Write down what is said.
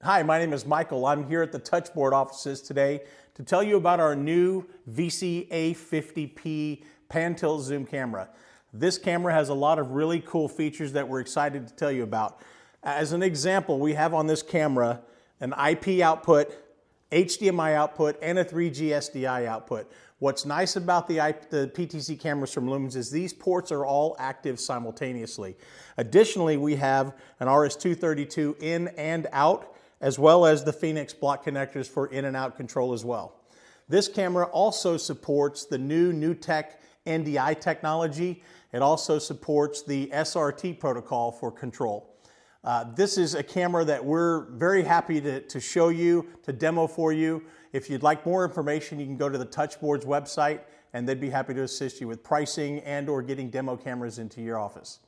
Hi, my name is Michael. I'm here at the Touchboard offices today to tell you about our new VC-A50P Pan tilt zoom camera. This camera has a lot of really cool features that we're excited to tell you about. As an example, we have on this camera an IP output, HDMI output, and a 3G SDI output. What's nice about the PTZ cameras from Lumens is these ports are all active simultaneously. Additionally, we have an RS-232 in and out, as well as the Phoenix block connectors for in and out control as well. This camera also supports the new tech NDI technology. It also supports the SRT protocol for control. This is a camera that we're very happy to show you, to demo for you. If you'd like more information, you can go to the Touchboard's website and they'd be happy to assist you with pricing and or getting demo cameras into your office.